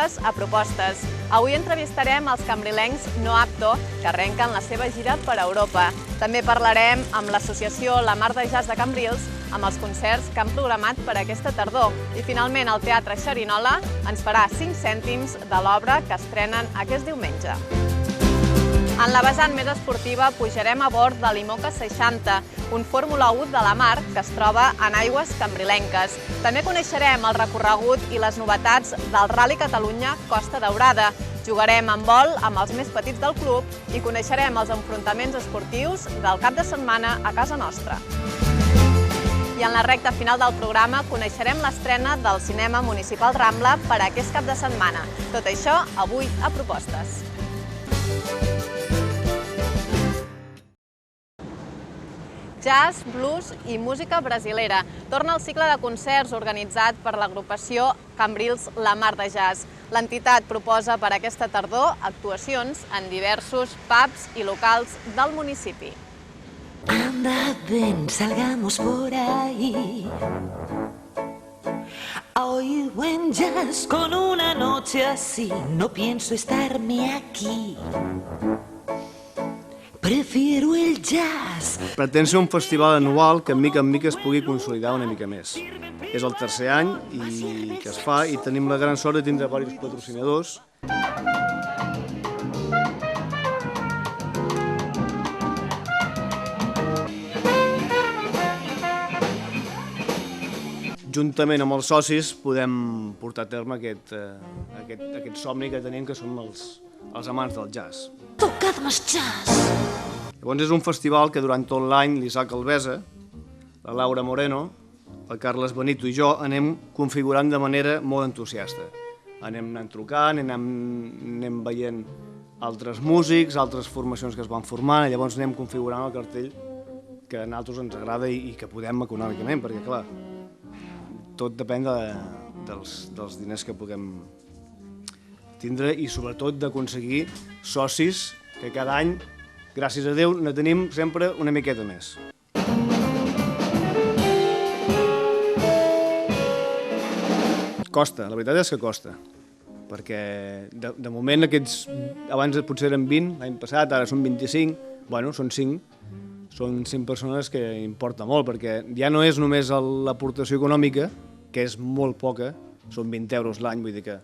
benvingudes a Propostes. Avui entrevistarem els cambrilencs No Apto, que arrenquen la seva gira per Europa. També parlarem amb l'associació La Mar de Jazz de Cambrils, amb els concerts que han programat per aquesta tardor. I finalment el Teatre Xerinola ens farà 5 cèntims de l'obra que estrenen aquest diumenge. En la vessant més esportiva pujarem a bord de l'Imoca 60, un Fórmula 1 de la mar que es troba en aigües cambrilenques. També coneixerem el recorregut i les novetats del Rally Catalunya Costa Daurada. Jugarem en vol amb els més petits del club i coneixerem els enfrontaments esportius del cap de setmana a casa nostra. I en la recta final del programa coneixerem l'estrena del Cinema Municipal Rambla per a aquest cap de setmana. Tot això avui a Propostes. Jazz, blues i música brasilera. Torna el cicle de concerts organitzat per l'agrupació Cambrils La Mar de Jazz. L'entitat proposa per aquesta tardor actuacions en diversos pubs i locals del municipi. Anda, ven, salgamos por ahí a oír buen jazz con una noche así. No pienso estarme aquí. Prefiero el jazz. Pretén ser un festival anual que mica en mica es pugui consolidar una mica més. És el tercer any que es fa i tenim la gran sort de tindre diversos patrocinadors. Juntament amb els socis podem portar a terme aquest somni que tenim, que som els amants del jazz. Tocad más jazz. Llavors és un festival que durant tot l'any l'Isaac Alvesa, la Laura Moreno, el Carles Benito i jo anem configurant de manera molt entusiasta. Anem anant trucant, anem veient altres músics, altres formacions que es van formant, i llavors anem configurant el cartell que a nosaltres ens agrada i que podem econòmicament, perquè clar, tot depèn dels diners que puguem tindre i sobretot d'aconseguir socis que cada any, gràcies a Déu, ne tenim sempre una miqueta més. Costa, la veritat és que costa, perquè de moment abans potser eren 20, l'any passat, ara són 25, bueno, són 5 persones que importa molt, perquè ja no és només l'aportació econòmica, que és molt poca, són 20 euros l'any, vull dir que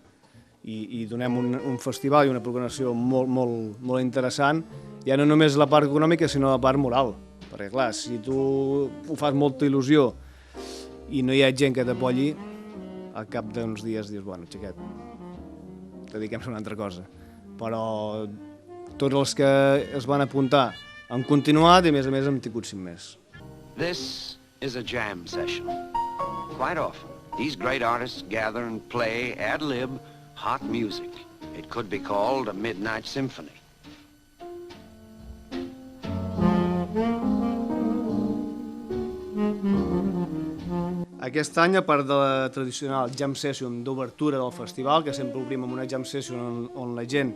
i donem un festival i una programació molt interessant, ja no només la part econòmica, sinó la part moral. Perquè, clar, si tu ho fas molta il·lusió i no hi ha gent que t'apoyi, al cap d'uns dies dius, bueno, xiquet, dediquem-se a una altra cosa. Però tots els que es van apuntar han continuat i, a més hem tingut 5 més. This is a jam session. Quite often, these great artists gather and play ad-lib hot music. It could be called a midnight symphony. Aquest any, a part de la tradicional jam session d'obertura del festival, que sempre obrim amb una jam session on la gent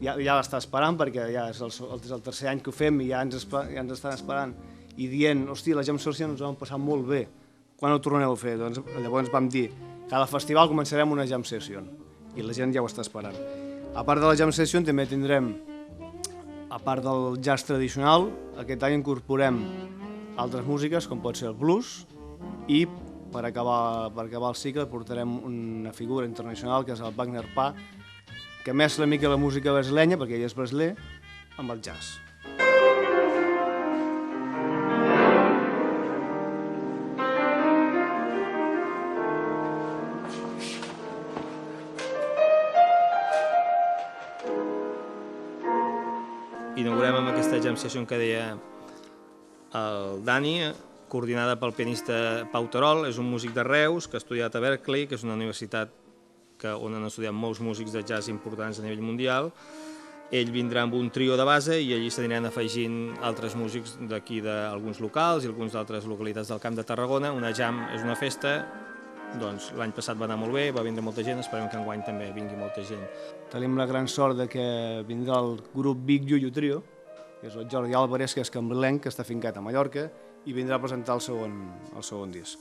ja l'està esperant, perquè ja és el tercer any que ho fem i ja ens estan esperant i dient, hòstia, la jam session ens ho vam passar molt bé, quan ho torneu a fer? Doncs llavors vam dir, cada festival començarem una jam session i la gent ja ho està esperant. A part de la jam session també tindrem, a part del jazz tradicional, aquest any incorporem altres músiques com pot ser el blues i per acabar el cicle portarem una figura internacional que és el Wagner Pa, que mescla una mica la música brasilenya, perquè ell és brasiler, amb el jazz. Inaugurem amb aquesta jam session que deia el Dani, coordinada pel pianista Pau Terol. És un músic de Reus que ha estudiat a Berkeley, que és una universitat on han estudiat molts músics de jazz importants a nivell mundial. Ell vindrà amb un trio de base i allí s'aniran afegint altres músics d'aquí d'alguns locals i alguns d'altres localitats del Camp de Tarragona. Una jam és una festa, doncs l'any passat va anar molt bé, va vindre molta gent, esperem que enguany també vingui molta gent. Tenim la gran sort que vindrà el grup Big Yuyu Trio, que és el Jordi Álvarez, que és cambrilenc, que està fincat a Mallorca, i vindrà a presentar el segon disc.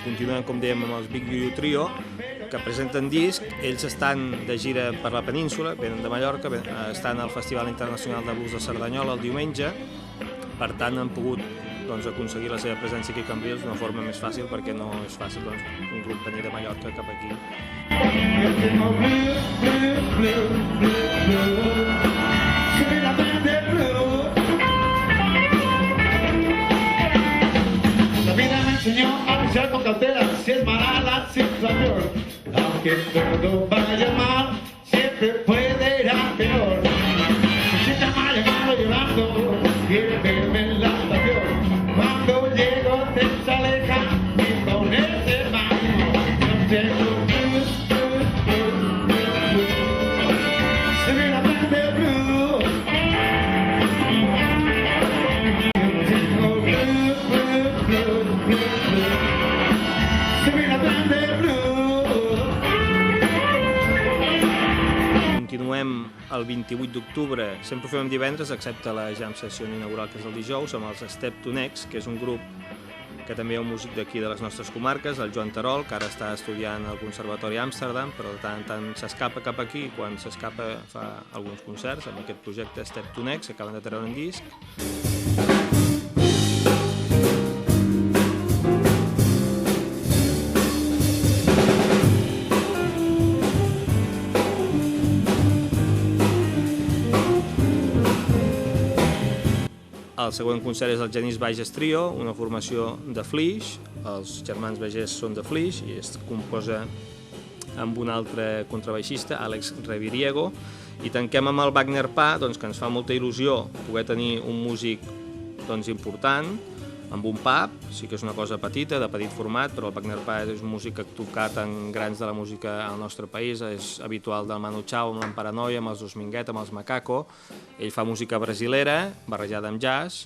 Continuem, com dèiem, amb els Big Yuyu Trio, que presenten disc. Ells estan de gira per la península, venen de Mallorca, estan al Festival Internacional de Blues de Cerdanyola el diumenge. Per tant, han pogut aconseguir la seva presència aquí a Cambrils d'una forma més fàcil, perquè no és fàcil un grup venir de Mallorca cap aquí. La vida me enseñó a apreciar con cautela si es mala la situación. Aunque todo vaya mal, siempre puede ir a peor. Si te llama llamando llorando, quiere verme en la estación. Cuando llego te aleja y ponerte mano. No tengo blues, blues, blues, blues, blues. Se viene a aprender blues. No tengo blues, blues, blues, blues, blues. Se viene a aprender blues. Continuem el 28 d'octubre, sempre ho fem divendres, excepte la jam session inaugural, que és el dijous, amb els Step to Next, que és un grup que també hi ha un músic d'aquí de les nostres comarques, el Joan Terol, que ara està estudiant al Conservatori Amsterdam, però de tant en tant s'escapa cap aquí, i quan s'escapa fa alguns concerts amb aquest projecte Step to Next, acaben de treure un disc. El següent concert és el Genís Bages Trio, una formació de Flix. Els germans Bages són de Flix i es composa amb un altre contrabaixista, Àlex Reviriego. I tanquem amb el Wagner Pa, que ens fa molta il·lusió poder tenir un músic important, amb un pub. Sí que és una cosa petita, de petit format, però el Wagner Pa és un músic que ha tocat en grans de la música al nostre país, és habitual del Manu Chao, amb l'Emparanoia, amb els Dos Minguet, amb els Macaco. Ell fa música brasilera, barrejada amb jazz,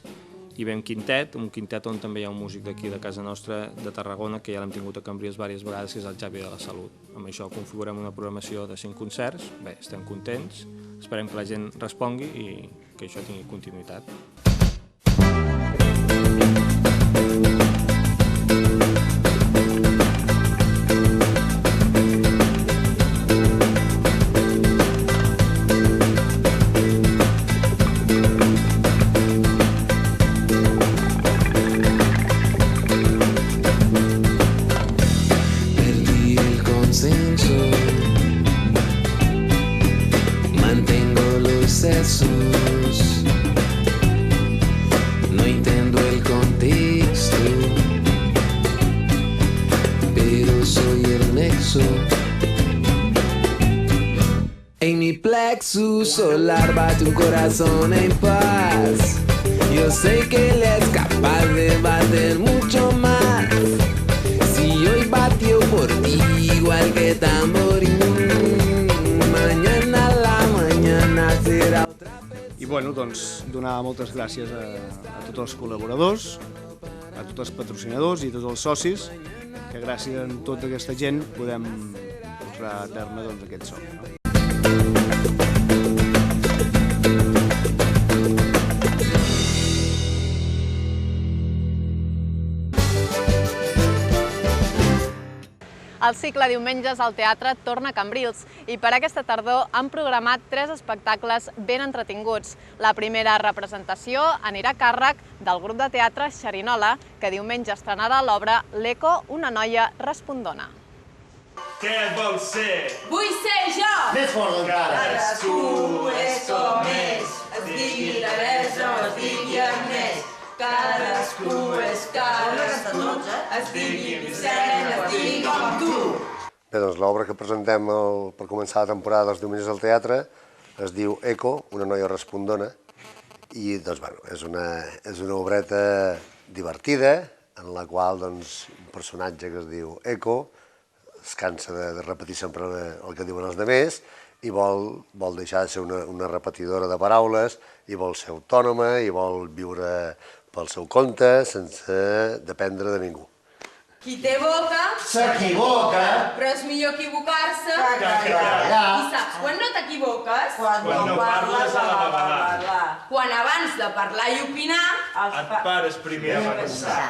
i ve un quintet on també hi ha un músic d'aquí de casa nostra, de Tarragona, que ja l'hem tingut a Cambrils diverses vegades, que és el Xavi de la Salut. Amb això configurem una programació de 5 concerts. Bé, estem contents, esperem que la gent respongui i que això tingui continuïtat. No entiendo el contexto, pero soy el nexo. En mi plexus solar bate un corazón en paz. Yo sé que él es capaz de bater mucho más. Si hoy batió por ti igual que tamborín, mañana la mañana será otra vez. I bueno, donar moltes gràcies a tots els col·laboradors, a tots els patrocinadors i a tots els socis, que gràcies a tota aquesta gent podem portar a terme aquest somni. No? El cicle Diumenges al Teatre torna a Cambrils i per aquesta tardor han programat 3 espectacles ben entretinguts. La primera representació anirà a càrrec del grup de teatre Xerinola, que diumenge estrenarà l'obra L'Eco, una noia respondona. Què vols ser? Vull ser jo! Més fort encara! Cadascú és com és, es digui Teresa o es digui Agnès. Cadascú és cadascú, es digui Vicent, es digui com tu. Bé, doncs l'obra que presentem per començar la temporada dels diumenges al teatre es diu Eco, una noia respondona, i doncs, bueno, és una obreta divertida en la qual doncs, un personatge que es diu Eco es cansa de repetir sempre el que diuen els altres i vol deixar de ser una repetidora de paraules i vol ser autònoma i vol viure pel seu compte sense dependre de ningú. Qui té boca S'equivoca! però és millor equivocar-se Que callar! I saps quan no t'equivoques? Quan no parles a la vegada. quan abans de parlar i opinar... Et pares primer a pensar.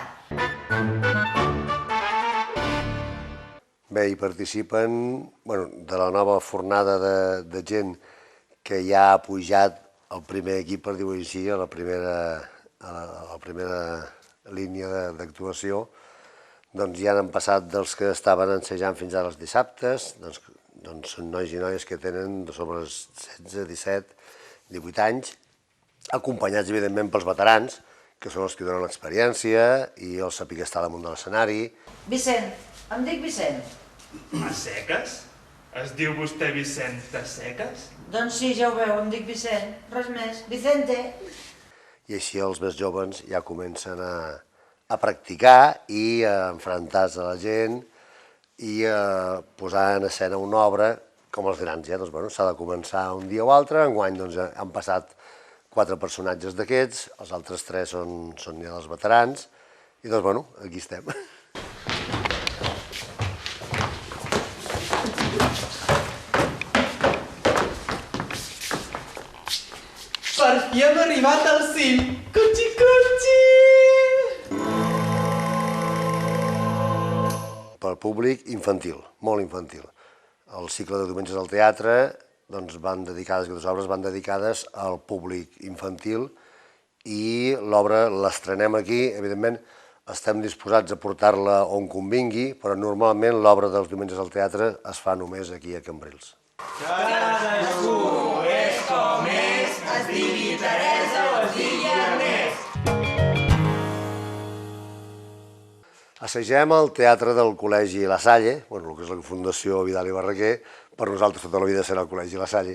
Bé, hi participen de la nova fornada de gent que ja ha pujat el primer equip, per dir-ho així, a la primera línia d'actuació. Doncs ja han passat dels que estaven ensejant fins ara els dissabtes, doncs són nois i noies que tenen sobre els 16, 17, 18 anys, acompanyats, evidentment, pels veterans, que són els que donen l'experiència i el saber estar damunt de l'escenari. Vicent, em dic Vicent. A seques? Es diu vostè Vicent de seques? Doncs sí, ja ho veu, em dic Vicent, res més. Vicente. I així els més joves ja comencen a practicar i a enfrontar-se a la gent i a posar en escena una obra com els grans. Ja, doncs, s'ha de començar un dia o altre. Enguany han passat 4 personatges d'aquests, els altres 3 són ja els veterans, i doncs, aquí estem. Per fi hem arribat al cim! Cuchi, cuchi! Per públic infantil, molt infantil. El cicle de diumenges al teatre, doncs aquestes obres van dedicades al públic infantil i l'obra l'estrenem aquí. Evidentment, estem disposats a portar-la on convingui, però normalment l'obra dels diumenges al teatre es fa només aquí a Cambrils. Cadascú és com és, es digui Teresa o es digui Ernest. Assagem al Teatre del Col·legi La Salle, el que és la Fundació Vidal i Barraquer, per nosaltres tota la vida serà el Col·legi La Salle,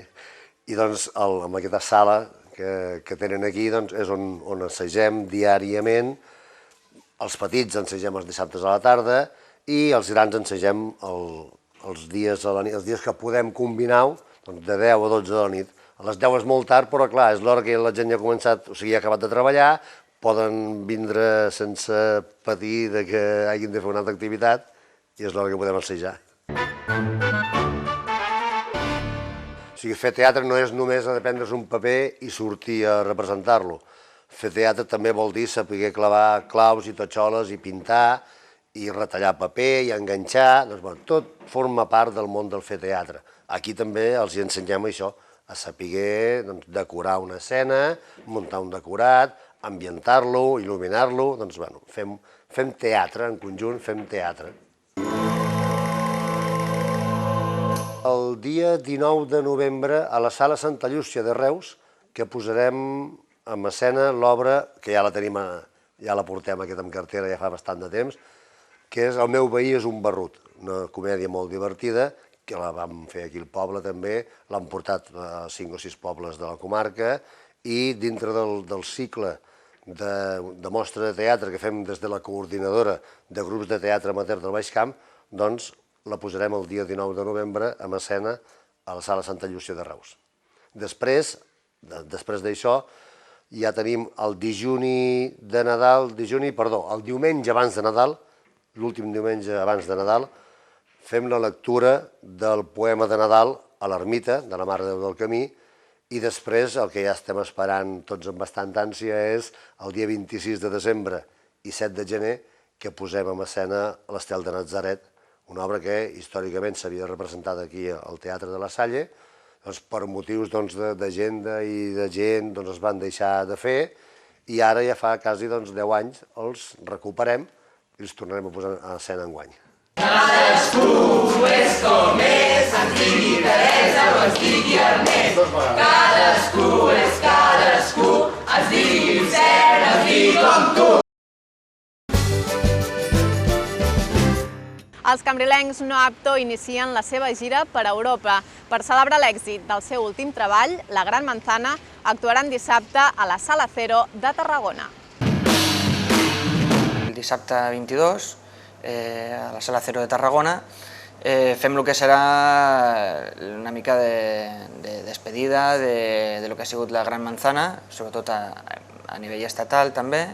i doncs amb aquesta sala que tenen aquí és on assagem diàriament. Els petits ensagem els dissabtes a la tarda i els grans ensagem els dies que podem combinar-ho, de 10 a 12 de la nit. A les 10 és molt tard, però clar, és l'hora que la gent ja ha començat, o sigui, ha acabat de treballar, poden vindre sense patir que hagin de fer una altra activitat i és l'hora que podem assajar. O sigui, fer teatre no és només prendre's un paper i sortir a representar-lo. Fer teatre també vol dir saber clavar claus i totxoles i pintar i retallar paper i enganxar. Doncs, tot forma part del món del fer teatre. Aquí també els ensenyem això, a saber decorar una escena, muntar un decorat, ambientar-lo, il·luminar-lo. Doncs, fem teatre en conjunt, fem teatre. El dia 19 de novembre a la Sala Santa Llúcia de Reus, que posarem en escena l'obra, que ja la tenim, ja la portem aquesta en cartera ja fa bastant de temps, que és El meu veí és un barrut, una comèdia molt divertida, que la vam fer aquí al poble també, l'han portat a 5 o 6 pobles de la comarca, i dintre del cicle de mostra de teatre que fem des de la coordinadora de grups de teatre amateur del Baix Camp, doncs la posarem el dia 19 de novembre en escena a la Sala Santa Llúcia de Reus. Després d'això, ja tenim el diumenge abans de Nadal, l'últim diumenge abans de Nadal, fem la lectura del poema de Nadal a l'Ermita, de la Mare de Déu del Camí, i després el que ja estem esperant tots amb bastant ànsia és el dia 26 de desembre i 7 de gener que posem en escena l'Estel de Natzaret, una obra que històricament s'havia representat aquí al Teatre de la Salle, per motius d'agenda i de gent es van deixar de fer i ara ja fa quasi 10 anys els recuperem i els tornarem a posar a escena enguany. Cadascú és com és, es digui Teresa o es digui Ernest. Cadascú és cadascú, es digui Vicent, es digui com tu. Els cambrilencs No Apto inicien la seva gira per Europa. Per celebrar l'èxit del seu últim treball, La Gran Manzana, actuaran dissabte a la Sala Cero de Tarragona. El dissabte 22, a la Sala Cero de Tarragona, fem el que serà una mica de despedida de lo que ha sigut La Gran Manzana, sobretot a nivell estatal també.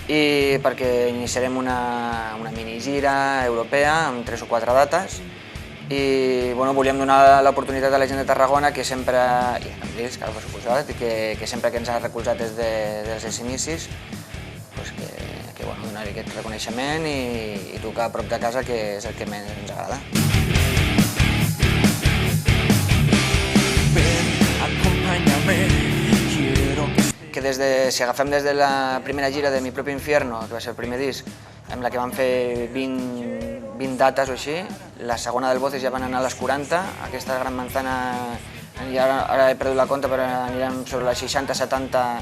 I perquè iniciarem una minigira europea amb 3 o 4 dates i volíem donar l'oportunitat a la gent de Tarragona, que sempre, i a Cambrils, per suposat, que sempre que ens ha recolzat des dels inicis, que donar-li aquest reconeixement i tocar a prop de casa, que és el que més ens agrada. Que si agafem des de la primera gira de Mi Propio Infierno, que va ser el primer disc, amb la que vam fer 20 dates o així, la segona del Voces ja van anar a les 40, aquesta Gran Manzana, ara he perdut la compta, però anirem sobre les 60-70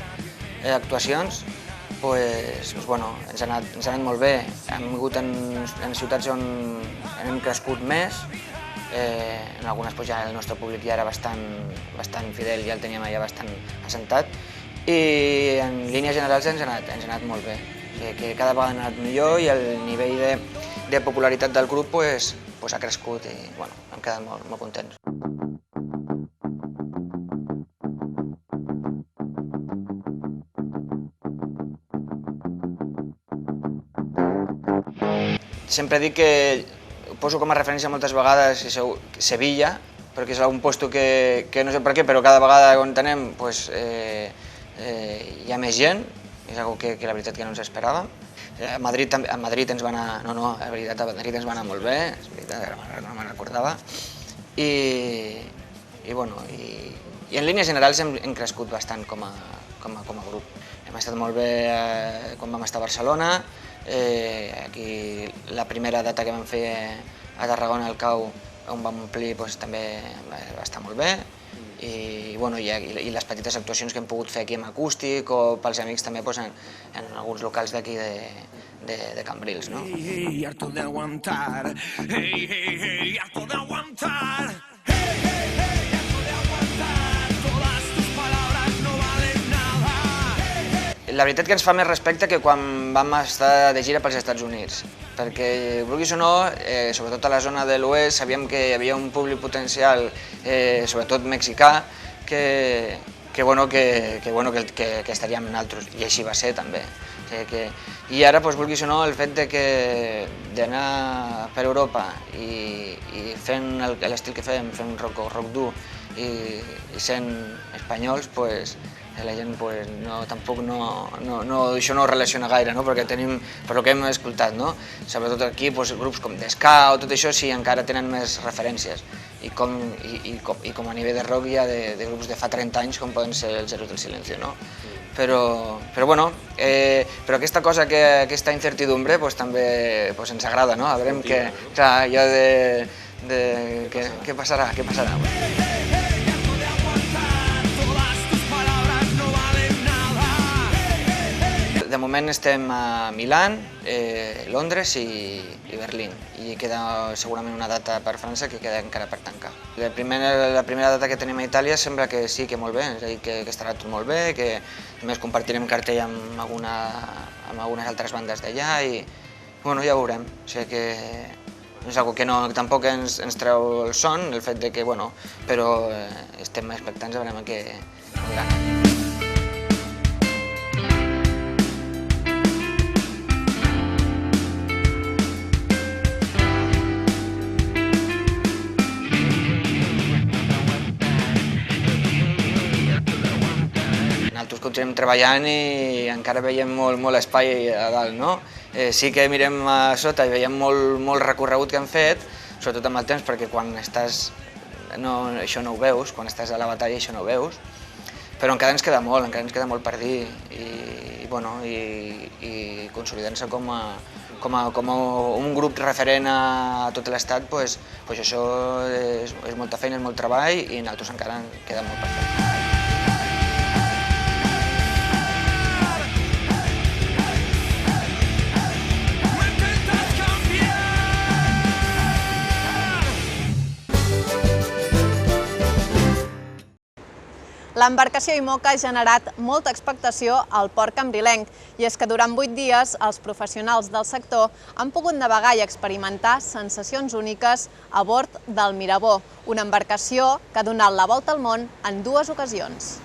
actuacions, ens ha anat molt bé. Hem vingut en ciutats on hem crescut més, en algunes ja el nostre públic ja era bastant fidel, ja el teníem allà bastant assentat, i en línies generals ens ha anat molt bé, que cada vegada ha anat millor i el nivell de popularitat del grup ha crescut i hem quedat molt contents. Sempre dic que poso com a referència moltes vegades Sevilla, perquè és un lloc que no sé per què, però cada vegada on anem hi ha més gent, és una cosa que la veritat que no ens esperàvem. A Madrid ens va anar, la veritat, a Madrid ens va anar molt bé, és veritat, no me'n recordava. I en línies generals hem crescut bastant com a grup. Hem estat molt bé quan vam estar a Barcelona, aquí la primera data que vam fer a Tarragona al Cau, on vam omplir, també va estar molt bé. I les petites actuacions que hem pogut fer aquí amb acústic o pels amics també en alguns locals d'aquí de Cambrils. Harto de aguantar, harto de aguantar. La veritat que ens fa més respecte que quan vam estar de gira pels Estats Units, perquè, vulguis o no, sobretot a la zona de l'oest, sabíem que hi havia un públic potencial, sobretot mexicà, que estaríem nosaltres, i així va ser també. I ara, vulguis o no, el fet d'anar per Europa i fent l'estil que fem, fent rock dur i sent espanyols, la gent tampoc això no ho relaciona gaire, perquè tenim, per el que hem escoltat, sobretot aquí grups com Ska o tot això sí encara tenen més referències i com a nivell de rock hi ha de grups de fa 30 anys com poden ser els Héroes del Silencio. Però aquesta cosa, aquesta incertidumbre també ens agrada, a veure què passarà. De moment estem a Milà, Londres i Berlín, i queda segurament una data per França que queda encara per tancar. La primera data que tenim a Itàlia sembla que sí, que molt bé, és a dir, que estarà tot molt bé, que a més compartirem cartell amb algunes altres bandes d'allà i ja ho veurem. O sigui que és una cosa que tampoc ens treu el son, el fet que, però estem expectants a veure què anirà. Nosaltres continuem treballant i encara veiem molt espai a dalt. Sí que mirem a sota i veiem molt recorregut que hem fet, sobretot amb el temps, perquè quan estàs això no ho veus, quan estàs a la batalla això no ho veus, però encara ens queda molt per dir i consolidant-se com un grup referent a tot l'estat, això és molta feina, és molt treball i a nosaltres encara queda molt per fer. L'embarcació IMOCA ha generat molta expectació al port cambrilenc i és que durant 8 dies els professionals del sector han pogut navegar i experimentar sensacions úniques a bord del Mirabó, una embarcació que ha donat la volta al món en 2 ocasions.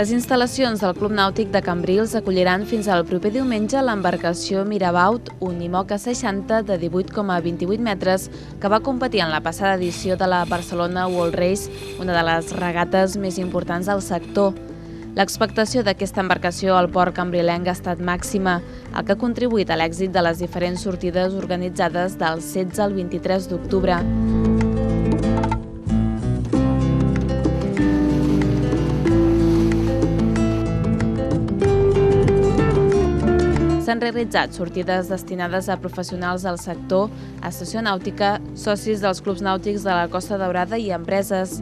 Les instal·lacions del Club Nàutic de Cambrils acolliran fins al proper diumenge l'embarcació Mirabaud, un IMOCA 60 de 18,28 metres que va competir en la passada edició de la Barcelona World Race, una de les regates més importants del sector. L'expectació d'aquesta embarcació al port cambrilenc ha estat màxima, el que ha contribuït a l'èxit de les diferents sortides organitzades del 16 al 23 d'octubre. S'han realitzat sortides destinades a professionals del sector, a estació nàutica, socis dels clubs nàutics de la Costa Daurada i empreses.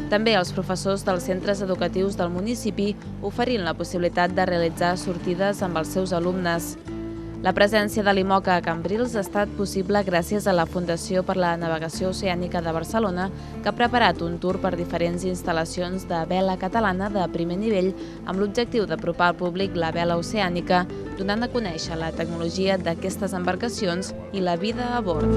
També els professors dels centres educatius del municipi oferint la possibilitat de realitzar sortides amb els seus alumnes. La presència de l'IMOCA a Cambrils ha estat possible gràcies a la Fundació per la Navegació Oceànica de Barcelona, que ha preparat un tour per diferents instal·lacions de vela catalana de primer nivell amb l'objectiu d'apropar al públic la vela oceànica, donant a conèixer la tecnologia d'aquestes embarcacions i la vida a bord.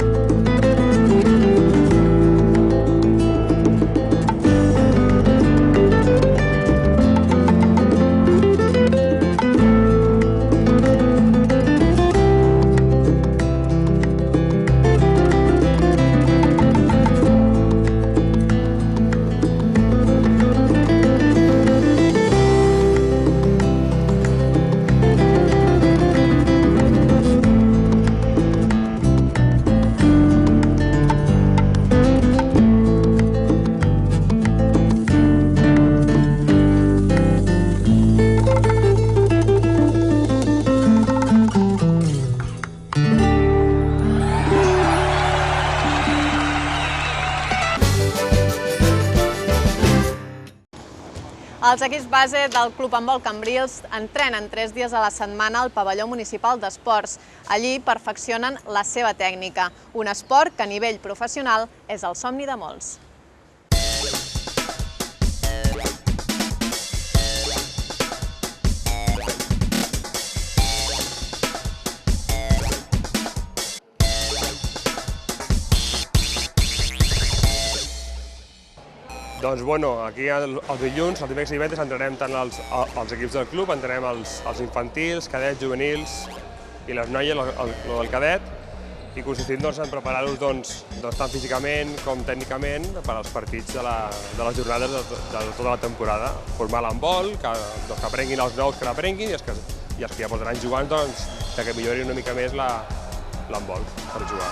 Els equips base del Club Handbol Cambrils entrenen 3 dies a la setmana al pavelló municipal d'esports. Allí perfeccionen la seva tècnica, un esport que a nivell professional és el somni de molts. Doncs bueno, aquí els dilluns, els dimecres i divendres, entrenem tant els equips del club, entrenem els infantils, cadets, juvenils i les noies, el del cadet, i consistim en preparar-los tant físicament com tècnicament per als partits de les jornades de tota la temporada. Formar l'handbol, que aprenguin els nous que l'aprenguin i els que ja portaran jugant que millorin una mica més l'handbol per jugar.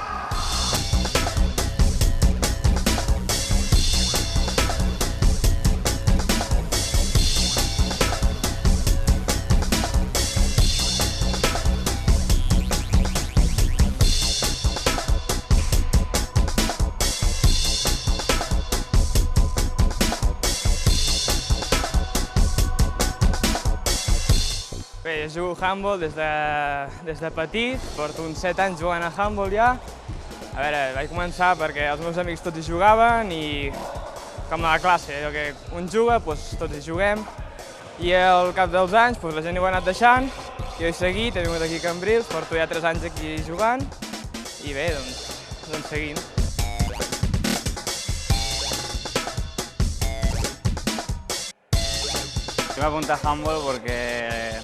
Bé, jo jugo a handbol des de petit, porto uns 7 anys jugant a handbol ja. A veure, vaig començar perquè els meus amics tots hi jugaven i com a la classe, allò que un juga, tots hi juguem. I al cap dels anys la gent ho ha anat deixant, jo he seguit, he vingut aquí a Cambrils, porto ja 3 anys aquí jugant i bé, doncs seguint. Yo me apunté a handball porque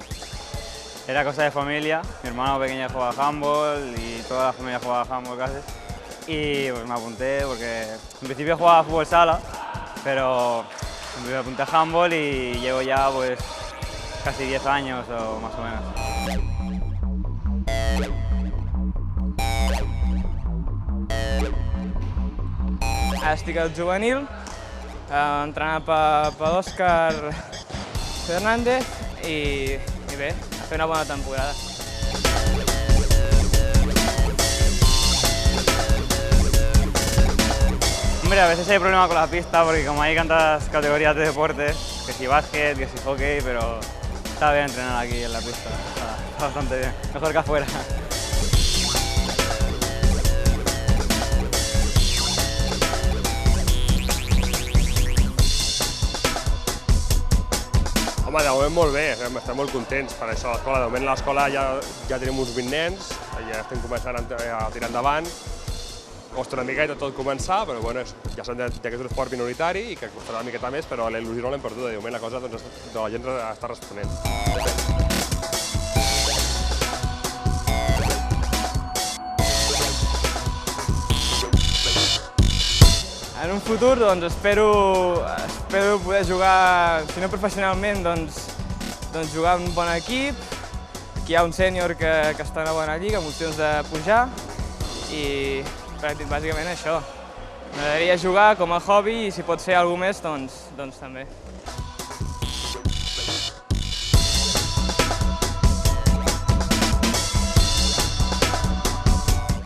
era cosa de familia. Mi hermano pequeño jugaba a handball y toda la familia jugaba a handball casi. Y pues me apunté porque en principio jugaba a fútbol sala, pero me apunté a handball y llevo ya pues casi 10 años o más o menos. Ara estic al juvenil, entrenat per Òscar Fernández i bé, a fer una bona temporada. Hombre, a veces hay problema con la pista porque como hay tantas categorías de deportes, que si básquet, que si hockey, pero está bien entrenar aquí en la pista, está bastante bien, mejor que afuera. Home, de moment molt bé, estem molt contents per això a l'escola. De moment a l'escola ja tenim uns 20 nens, ja estem començant a tirar endavant costa una miqueta tot començar, però bueno, ja sabem que és un esport minoritari i que costarà una miqueta més, però la il·lusió no l'hem perduda. De moment la cosa, doncs, la gent està responent. En un futur, doncs, espero poder jugar, si no professionalment, doncs jugar en un bon equip. Aquí hi ha un sènior que està en una bona lliga, amb opcions de pujar, i bàsicament això. M'agradaria jugar com a hobby i si pot ser alguna més, doncs també.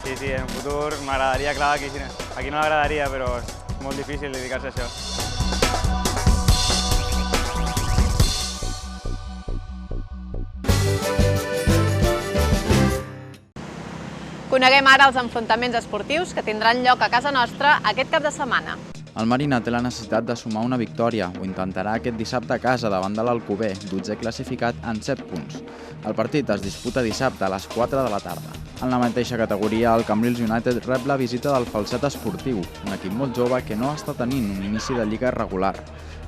Sí, en un futur m'agradaria, clar, aquí no m'agradaria, però és molt difícil dedicar-se a això. Coneguem ara els enfrontaments esportius que tindran lloc a casa nostra aquest cap de setmana. El Marina té la necessitat de sumar una victòria. Ho intentarà aquest dissabte a casa davant de l'Alcover, 12è classificat en 7 punts. El partit es disputa dissabte a les 4 de la tarda. En la mateixa categoria, el Cambrils United rep la visita del Falset Esportiu, un equip molt jove que no està tenint un inici de lliga regular.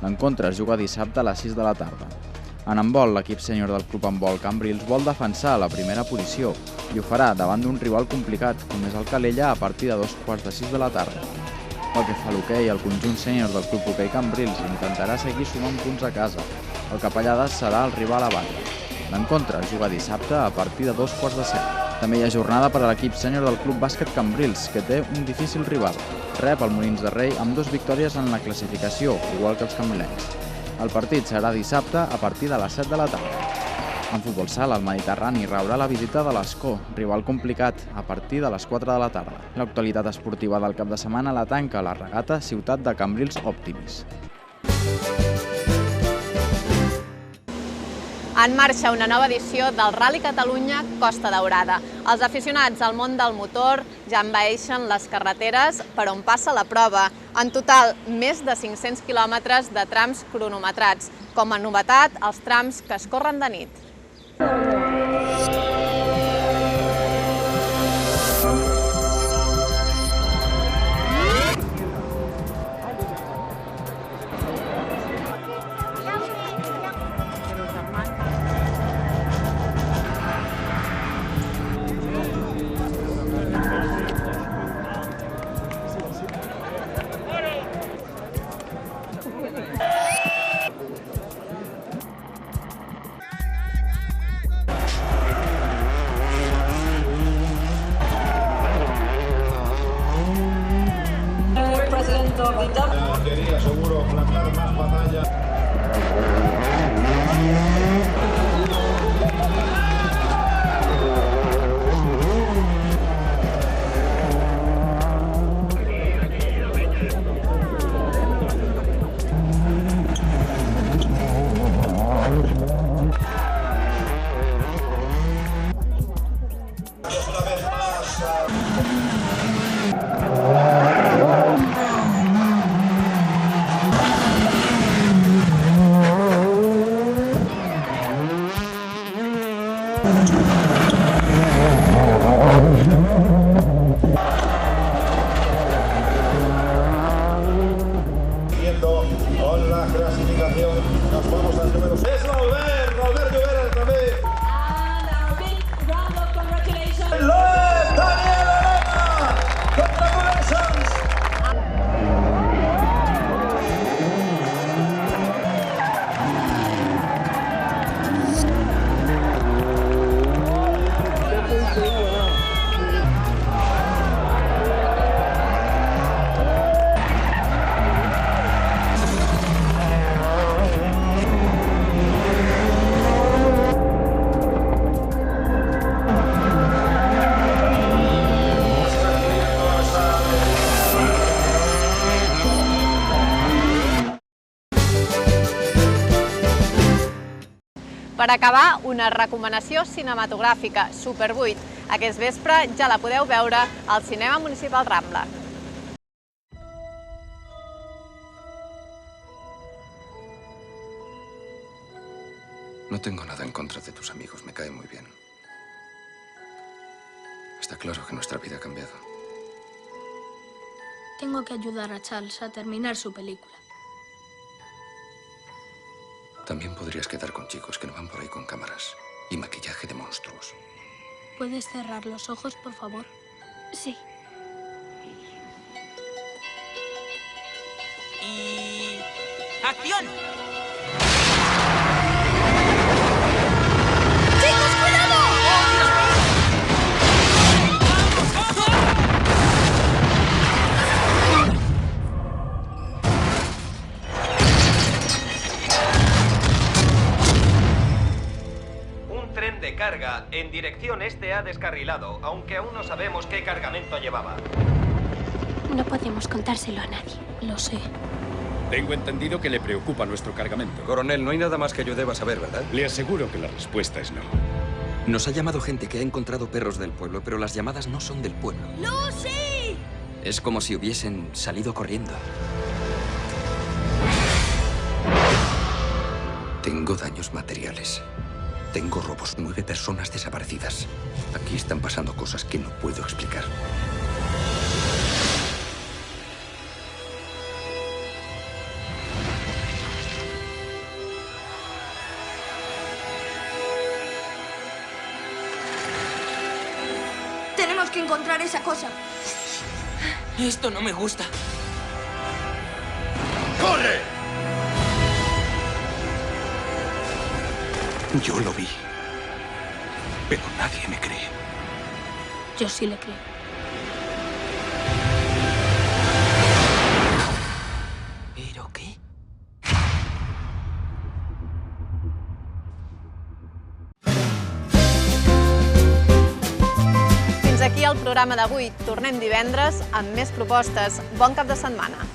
L'encontre es juga dissabte a les 6 de la tarda. En handbol, l'equip sènior del Club Handbol Cambrils vol defensar la primera posició i ho farà davant d'un rival complicat, com és el Calella, a partir de 2:45 de la tarda. Pel que fa a l'hoquei, el conjunt sènior del Club Hoquei Cambrils intentarà seguir sumant punts a casa. El Capellades serà el rival a batre. L'encontre es juga dissabte a partir de 2:45. També hi ha jornada per a l'equip sènior del Club Bàsquet Cambrils, que té un difícil rival. Rep el Molins de Rei amb 2 victòries en la classificació, igual que els cambrilencs. El partit serà dissabte a partir de les 7 de la tarda. En futbol sala, el Mediterrani rebrà la visita de l'Escó, rival complicat, a partir de les 4 de la tarda. L'actualitat esportiva del cap de setmana la tanca la regata Ciutat de Cambrils Optimis. En marxa una nova edició del Rally Catalunya Costa Daurada. Els aficionats al món del motor ja envaeixen les carreteres per on passa la prova. En total, més de 500 quilòmetres de trams cronometrats. Com a novetat, els trams que es corren de nit. Quería seguro plantar más batalla. Con la clasificación nos vamos al número 6. Es Albert Llobera també. Daniel Elena! Congratulations! Per acabar, una recomanació cinematogràfica, Super 8. Aquest vespre ja la podeu veure al Cinema Municipal Rambla. No tengo nada en contra de tus amigos, me caen muy bien. Está claro que nuestra vida ha cambiado. Tengo que ayudar a Charles a terminar su película. También podrías quedar con chicos que no van por ahí con cámaras y maquillaje de monstruos. ¿Puedes cerrar los ojos, por favor? Sí. Y... ¡acción! ¡Chicos, cuidado! Un tren de carga en dirección este ha descarrilado, aunque aún no sabemos qué cargamento llevaba. No podemos contárselo a nadie. Lo sé. Tengo entendido que le preocupa nuestro cargamento. Coronel, no hay nada más que yo deba saber, ¿verdad? Le aseguro que la respuesta es no. Nos ha llamado gente que ha encontrado perros del pueblo, pero las llamadas no son del pueblo. ¡Lucy! Es como si hubiesen salido corriendo. Tengo daños materiales. Tengo robos, 9 personas desaparecidas. Aquí están pasando cosas que no puedo explicar. Tenemos que encontrar esa cosa. Esto no me gusta. ¡Corre! Yo lo vi. Pero nadie me cree. Yo sí le creo. ¿Pero qué? Fins aquí el programa d'avui. Tornem divendres amb més propostes. Bon cap de setmana.